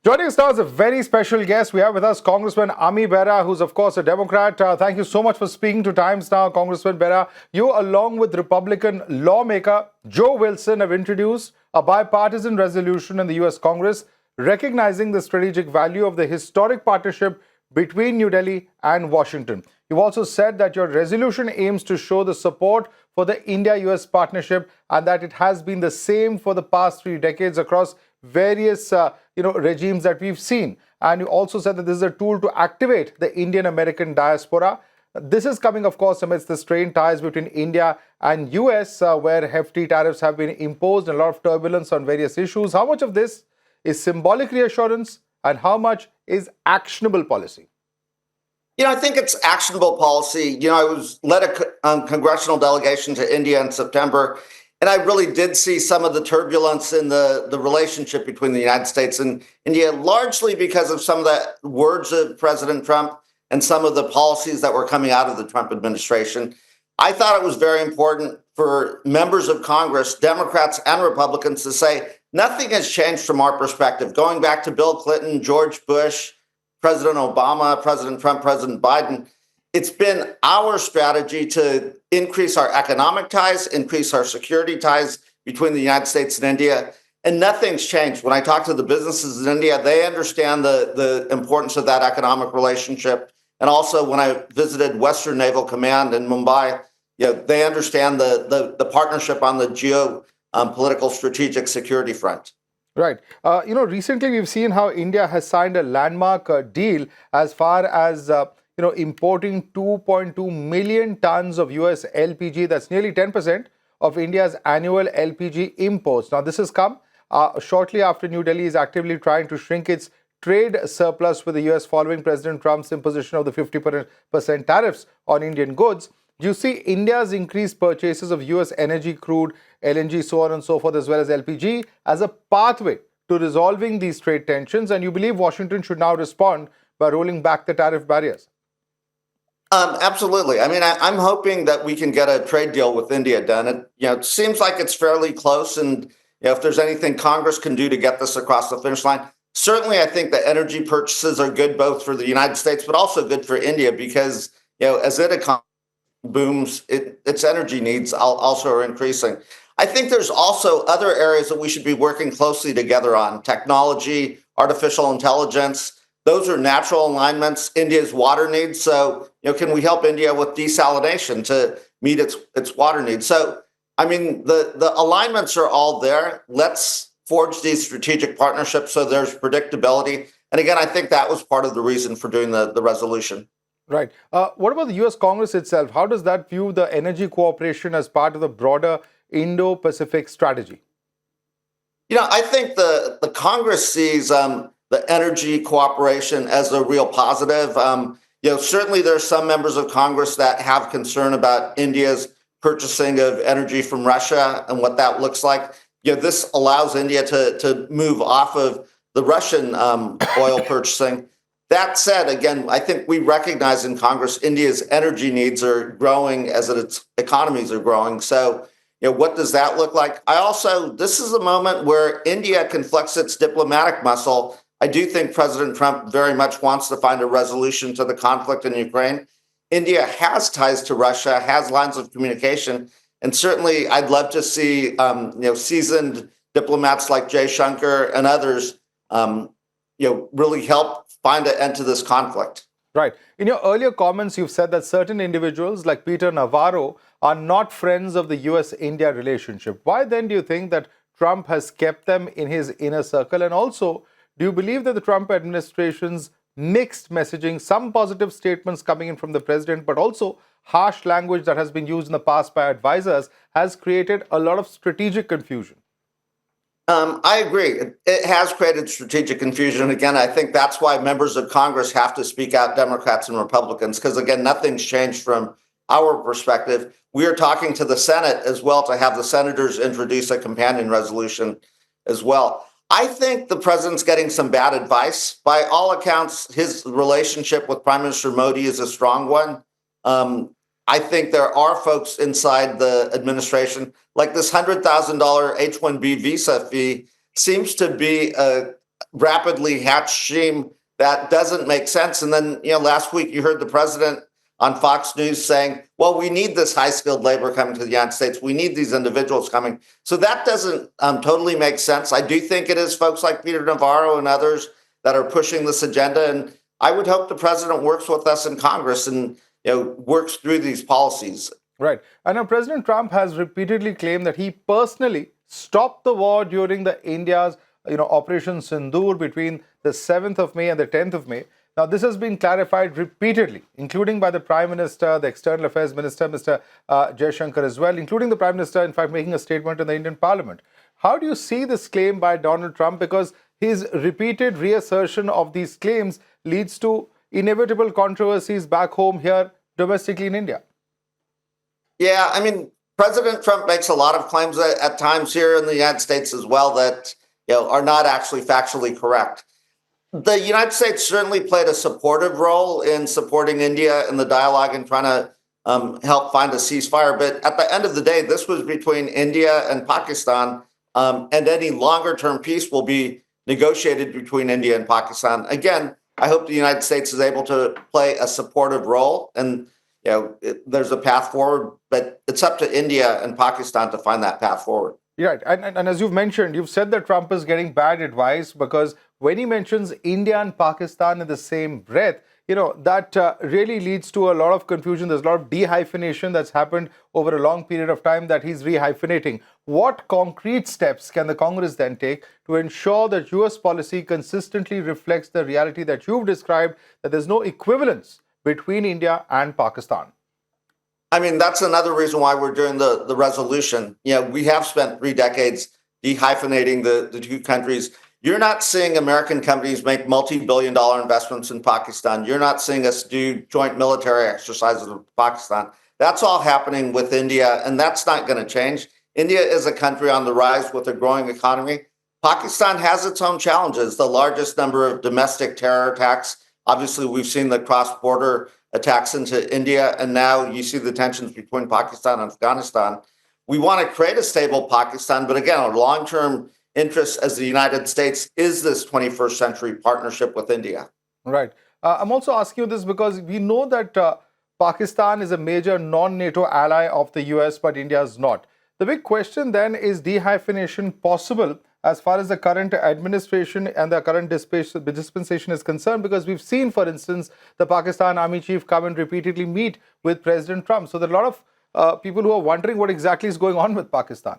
Joining us now is a very special guest. We have with us Congressman Ami Bera, who's, of course, a Democrat. Thank you so much for speaking to Times Now, Congressman Bera. You, along with Republican lawmaker Joe Wilson, have introduced a bipartisan resolution in the U.S. Congress recognizing the strategic value of the historic partnership between New Delhi and Washington. You've also said that your resolution aims to show the support for the India-US partnership and that it has been the same for the past 3 decades across various regimes that we've seen. And you also said that this is a tool to activate the Indian-American diaspora. This is coming, of course, amidst the strained ties between India and US, where hefty tariffs have been imposed and a lot of turbulence on various issues. How much of this is symbolic reassurance and how much is actionable policy? I think it's actionable policy. I led a congressional delegation to India in September, and I really did see some of the turbulence in the relationship between the United States and India, largely because of some of the words of President Trump and some of the policies that were coming out of the Trump administration. I thought it was very important for members of Congress, Democrats and Republicans, to say nothing has changed from our perspective. Going back to Bill Clinton, George Bush, President Obama, President Trump, President Biden, it's been our strategy to increase our economic ties, increase our security ties between the United States and India, and nothing's changed. When I talk to the businesses in India, they understand the importance of that economic relationship. And also when I visited Western Naval Command in Mumbai, they understand the partnership on the geopolitical strategic security front. Right. Recently we've seen how India has signed a landmark deal as far as, importing 2.2 million tons of US LPG. That's nearly 10% of India's annual LPG imports. Now, this has come shortly after New Delhi is actively trying to shrink its trade surplus with the US following President Trump's imposition of the 50% tariffs on Indian goods. Do you see India's increased purchases of US energy, crude, LNG, so on and so forth, as well as LPG, as a pathway to resolving these trade tensions? And you believe Washington should now respond by rolling back the tariff barriers? Absolutely. I mean, I'm hoping that we can get a trade deal with India done. It seems like it's fairly close. And if there's anything Congress can do to get this across the finish line, certainly I think the energy purchases are good both for the United States, but also good for India because, as it booms, its energy needs also are increasing. I think there's also other areas that we should be working closely together on: technology, artificial intelligence. Those are natural alignments. India's water needs. So, can we help India with desalination to meet its water needs? So, I mean, the alignments are all there. Let's forge these strategic partnerships so there's predictability. And again, I think that was part of the reason for doing the resolution. Right. What about the US Congress itself? How does that view the energy cooperation as part of the broader Indo-Pacific strategy? I think the Congress sees the energy cooperation as a real positive. Certainly there are some members of Congress that have concern about India's purchasing of energy from Russia and what that looks like. This allows India to move off of the Russian oil purchasing. That said, again, I think we recognize in Congress India's energy needs are growing as its economies are growing. So, what does that look like? This is a moment where India can flex its diplomatic muscle. I do think President Trump very much wants to find a resolution to the conflict in Ukraine. India has ties to Russia, has lines of communication, and certainly I'd love to see seasoned diplomats like Jay Shankar and others really help find an end to this conflict. Right. In your earlier comments, you've said that certain individuals like Peter Navarro are not friends of the US-India relationship. Why then do you think that Trump has kept them in his inner circle? And also, do you believe that the Trump administration's mixed messaging, some positive statements coming in from the president, but also harsh language that has been used in the past by advisors, has created a lot of strategic confusion? I agree. It has created strategic confusion. Again, I think that's why members of Congress have to speak out, Democrats and Republicans, because, again, nothing's changed from our perspective. We are talking to the Senate as well to have the senators introduce a companion resolution as well. I think the president's getting some bad advice. By all accounts, his relationship with Prime Minister Modi is a strong one. I think there are folks inside the administration, like this $100,000 H-1B visa fee seems to be rapidly hatch scheme that doesn't make sense. And then, last week you heard the president on Fox News saying, well, we need this high skilled labor coming to the United States. We need these individuals coming. So that doesn't totally make sense. I do think it is folks like Peter Navarro and others that are pushing this agenda. And I would hope the president works with us in Congress and works through these policies. Right. And now President Trump has repeatedly claimed that he personally stopped the war during the India's Operation Sindoor between the 7th of May and the 10th of May. Now, this has been clarified repeatedly, including by the Prime Minister, the External Affairs Minister, Mr. Jaishankar as well, including the Prime Minister, in fact, making a statement in the Indian Parliament. How do you see this claim by Donald Trump? Because his repeated reassertion of these claims leads to inevitable controversies back home here domestically in India. Yeah, I mean, President Trump makes a lot of claims at times here in the United States as well that are not actually factually correct. The United States certainly played a supportive role in supporting India in the dialogue and trying to help find a ceasefire. But at the end of the day, this was between India and Pakistan, and any longer-term peace will be negotiated between India and Pakistan. Again, I hope the United States is able to play a supportive role, and there's a path forward. But it's up to India and Pakistan to find that path forward. Right. And as you've mentioned, you've said that Trump is getting bad advice because when he mentions India and Pakistan in the same breath, that really leads to a lot of confusion. There's a lot of dehyphenation that's happened over a long period of time that he's rehyphenating. What concrete steps can the Congress then take to ensure that US policy consistently reflects the reality that you've described, that there's no equivalence between India and Pakistan? I mean, that's another reason why we're doing the resolution. We have spent 3 decades dehyphenating the two countries. You're not seeing American companies make multi-billion-dollar investments in Pakistan. You're not seeing us do joint military exercises with Pakistan. That's all happening with India, and that's not going to change. India is a country on the rise with a growing economy. Pakistan has its own challenges, the largest number of domestic terror attacks. Obviously, we've seen the cross-border attacks into India, and now you see the tensions between Pakistan and Afghanistan. We want to create a stable Pakistan, but again, our long-term interest as the United States is this 21st century partnership with India. Right. I'm also asking you this because we know that Pakistan is a major non-NATO ally of the US, but India is not. The big question then is dehyphenation possible as far as the current administration and the current dispensation is concerned, because we've seen, for instance, the Pakistan Army Chief come and repeatedly meet with President Trump. So there are a lot of people who are wondering what exactly is going on with Pakistan.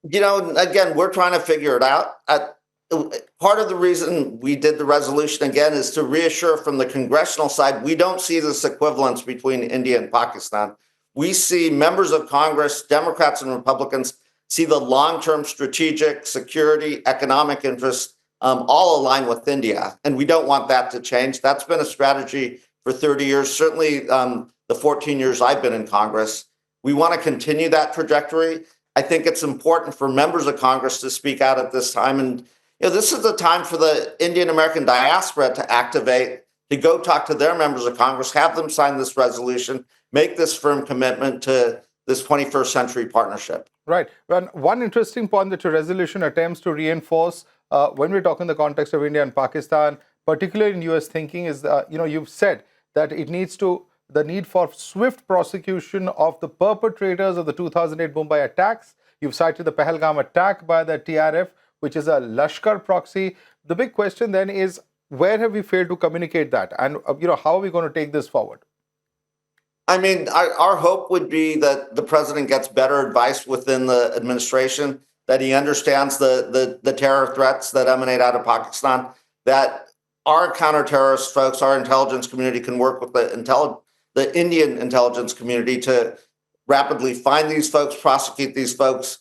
Again, we're trying to figure it out. Part of the reason we did the resolution, again, is to reassure from the congressional side, we don't see this equivalence between India and Pakistan. We see members of Congress, Democrats and Republicans, see the long-term strategic, security, economic interests all align with India. And we don't want that to change. That's been a strategy for 30 years, certainly the 14 years I've been in Congress. We want to continue that trajectory. I think it's important for members of Congress to speak out at this time. And this is the time for the Indian American diaspora to activate, to go talk to their members of Congress, have them sign this resolution, make this firm commitment to this 21st century partnership. Right. And one interesting point that your resolution attempts to reinforce when we're talking in the context of India and Pakistan, particularly in US thinking, is, you've said that the need for swift prosecution of the perpetrators of the 2008 Mumbai attacks. You've cited the Pahalgam attack by the TRF, which is a Lashkar proxy. The big question then is, where have we failed to communicate that? And, how are we going to take this forward? I mean, our hope would be that the president gets better advice within the administration, that he understands the terror threats that emanate out of Pakistan, that our counterterrorist folks, our intelligence community can work with the Indian intelligence community to rapidly find these folks, prosecute these folks.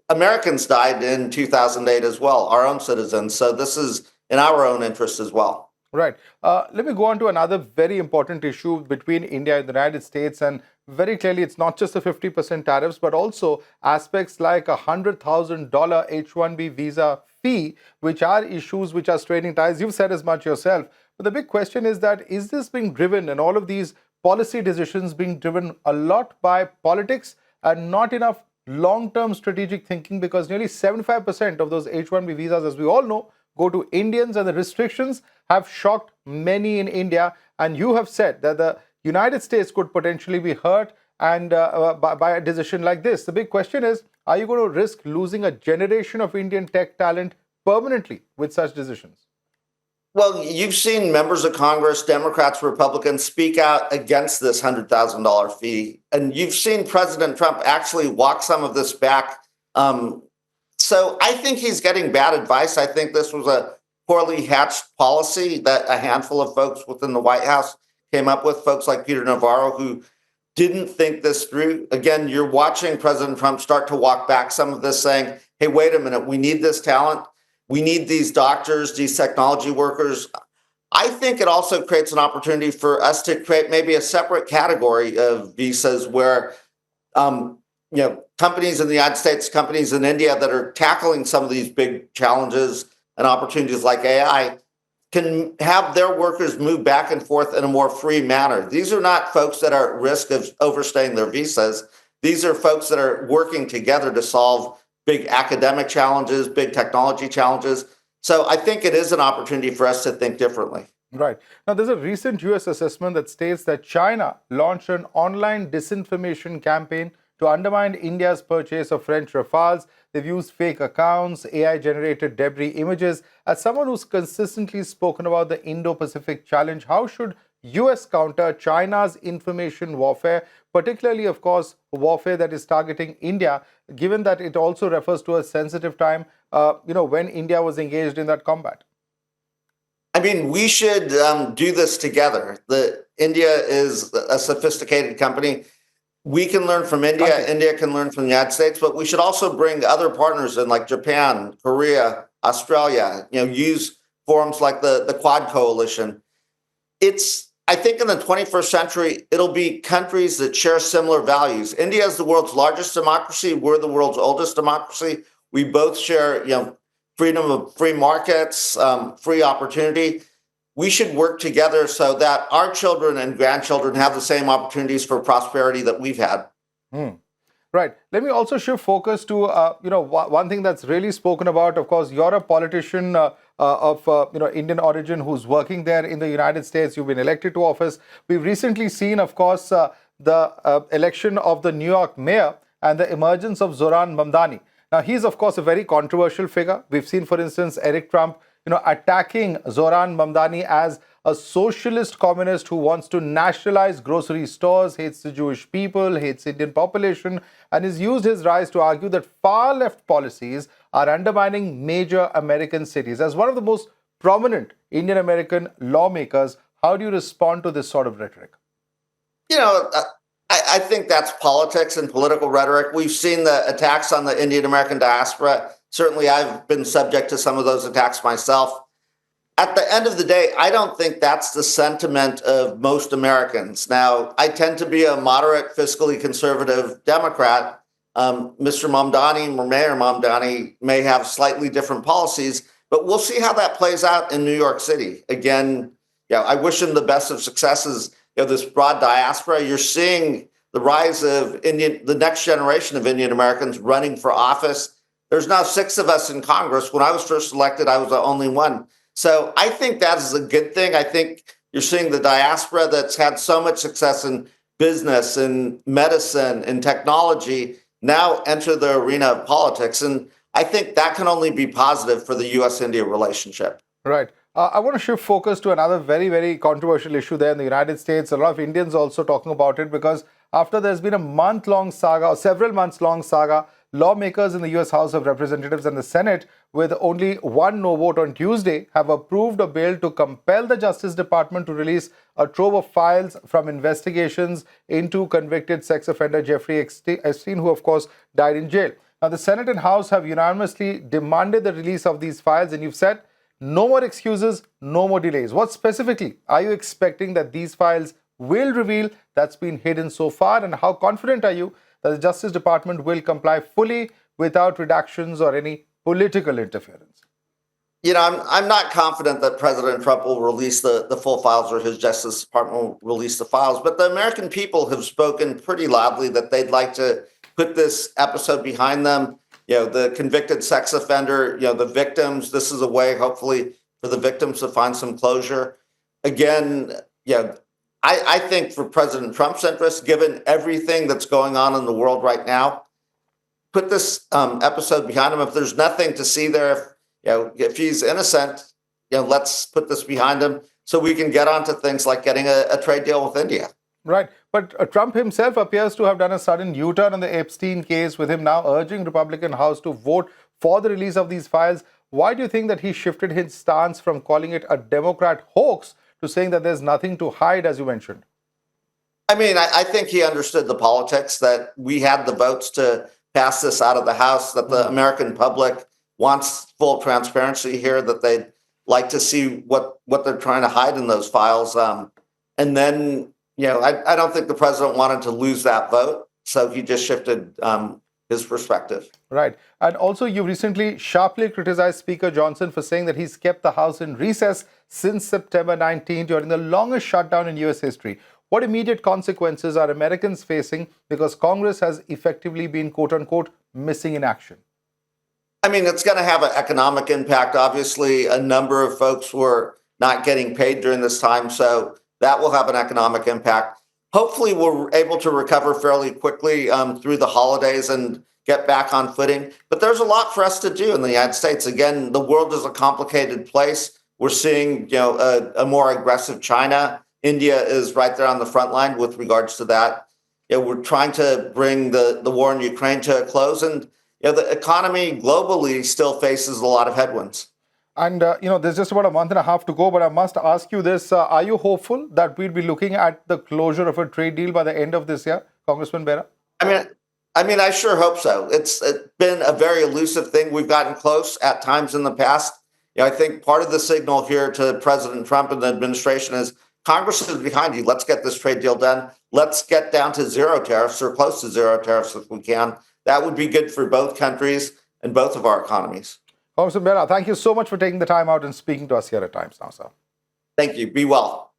Americans died in 2008 as well, our own citizens. So this is in our own interest as well. Right. Let me go on to another very important issue between India and the United States. And very clearly, it's not just the 50% tariffs, but also aspects like a $100,000 H-1B visa fee, which are issues which are straining ties. You've said as much yourself. But the big question is that, is this being driven, and all of these policy decisions being driven a lot by politics and not enough long-term strategic thinking? Because nearly 75% of those H-1B visas, as we all know, go to Indians, and the restrictions have shocked many in India. And you have said that the United States could potentially be hurt and by a decision like this. The big question is, are you going to risk losing a generation of Indian tech talent permanently with such decisions? Well, you've seen members of Congress, Democrats, Republicans, speak out against this $100,000 fee. And you've seen President Trump actually walk some of this back. So I think he's getting bad advice. I think this was a poorly hatched policy that a handful of folks within the White House came up with, folks like Peter Navarro, who didn't think this through. Again, you're watching President Trump start to walk back some of this, saying, hey, wait a minute, we need this talent. We need these doctors, these technology workers. I think it also creates an opportunity for us to create maybe a separate category of visas where, companies in the United States, companies in India that are tackling some of these big challenges and opportunities like AI can have their workers move back and forth in a more free manner. These are not folks that are at risk of overstaying their visas. These are folks that are working together to solve big academic challenges, big technology challenges. So I think it is an opportunity for us to think differently. Right. Now, there's a recent US assessment that states that China launched an online disinformation campaign to undermine India's purchase of French Rafales. They've used fake accounts, AI-generated debris images. As someone who's consistently spoken about the Indo-Pacific challenge, how should US counter China's information warfare, particularly, of course, warfare that is targeting India, given that it also refers to a sensitive time, when India was engaged in that combat? I mean, we should do this together. India is a sophisticated company. We can learn from India. Okay. India can learn from the United States, but we should also bring other partners in, like Japan, Korea, Australia. Use forums like the Quad Coalition. I think in the 21st century, it'll be countries that share similar values. India is the world's largest democracy. We're the world's oldest democracy. We both share, freedom of free markets, free opportunity. We should work together so that our children and grandchildren have the same opportunities for prosperity that we've had. Right. Let me also shift focus to, one thing that's really spoken about. Of course, you're a politician of Indian origin who's working there in the United States. You've been elected to office. We've recently seen, of course, the election of the New York mayor and the emergence of Zoran Mamdani. Now, he's, of course, a very controversial figure. We've seen, for instance, Eric Trump, attacking Zoran Mamdani as a socialist communist who wants to nationalize grocery stores, hates the Jewish people, hates Indian population, and has used his rise to argue that far-left policies are undermining major American cities. As one of the most prominent Indian American lawmakers, how do you respond to this sort of rhetoric? I think that's politics and political rhetoric. We've seen the attacks on the Indian American diaspora. Certainly, I've been subject to some of those attacks myself. At the end of the day, I don't think that's the sentiment of most Americans. Now, I tend to be a moderate, fiscally conservative Democrat. Mr. Mamdani, or Mayor Mamdani, may have slightly different policies, but we'll see how that plays out in New York City. Again, I wish him the best of successes. This broad diaspora, you're seeing the rise of the next generation of Indian Americans running for office. There's now 6 of us in Congress. When I was first elected, I was the only one. So I think that is a good thing. I think you're seeing the diaspora that's had so much success in business and medicine and technology now enter the arena of politics. And I think that can only be positive for the U.S.-India relationship. Right. I want to shift focus to another very, very controversial issue there in the United States. A lot of Indians also talking about it because after there's been a month-long saga, or several months-long saga, lawmakers in the U.S. House of Representatives and the Senate, with only one no vote on Tuesday, have approved a bill to compel the Justice Department to release a trove of files from investigations into convicted sex offender Jeffrey Epstein, who, of course, died in jail. Now, the Senate and House have unanimously demanded the release of these files, and you've said, no more excuses, no more delays. What specifically are you expecting that these files will reveal that's been hidden so far? And how confident are you that the Justice Department will comply fully without redactions or any political interference? I'm not confident that President Trump will release the full files or his Justice Department will release the files. But the American people have spoken pretty loudly that they'd like to put this episode behind them. The convicted sex offender, the victims, this is a way, hopefully, for the victims to find some closure. Again, I think for President Trump's interest, given everything that's going on in the world right now, put this episode behind him. If there's nothing to see there, if he's innocent, let's put this behind him so we can get on to things like getting a trade deal with India. Right. But Trump himself appears to have done a sudden U-turn on the Epstein case, with him now urging Republican House to vote for the release of these files. Why do you think that he shifted his stance from calling it a Democrat hoax to saying that there's nothing to hide, as you mentioned? I mean, I think he understood the politics, that we had the votes to pass this out of the House, that the American public wants full transparency here, that they'd like to see what they're trying to hide in those files. And then, I don't think the president wanted to lose that vote, so he just shifted his perspective. Right. And also, you recently sharply criticized Speaker Johnson for saying that he's kept the House in recess since September 19 during the longest shutdown in U.S. history. What immediate consequences are Americans facing because Congress has effectively been, quote unquote, missing in action? I mean, it's going to have an economic impact. Obviously, a number of folks were not getting paid during this time, so that will have an economic impact. Hopefully, we're able to recover fairly quickly through the holidays and get back on footing. But there's a lot for us to do in the United States. Again, the world is a complicated place. We're seeing, a more aggressive China. India is right there on the front line with regards to that. We're trying to bring the war in Ukraine to a close, and the economy globally still faces a lot of headwinds. And, there's just about a month and a half to go, but I must ask you this. Are you hopeful that we'll be looking at the closure of a trade deal by the end of this year, Congressman Bera? I mean, I sure hope so. It's been a very elusive thing. We've gotten close at times in the past. I think part of the signal here to President Trump and the administration is Congress is behind you. Let's get this trade deal done. Let's get down to zero tariffs or close to zero tariffs if we can. That would be good for both countries and both of our economies. Congressman Bera, thank you so much for taking the time out and speaking to us here at Times Now, sir. Thank you. Be well.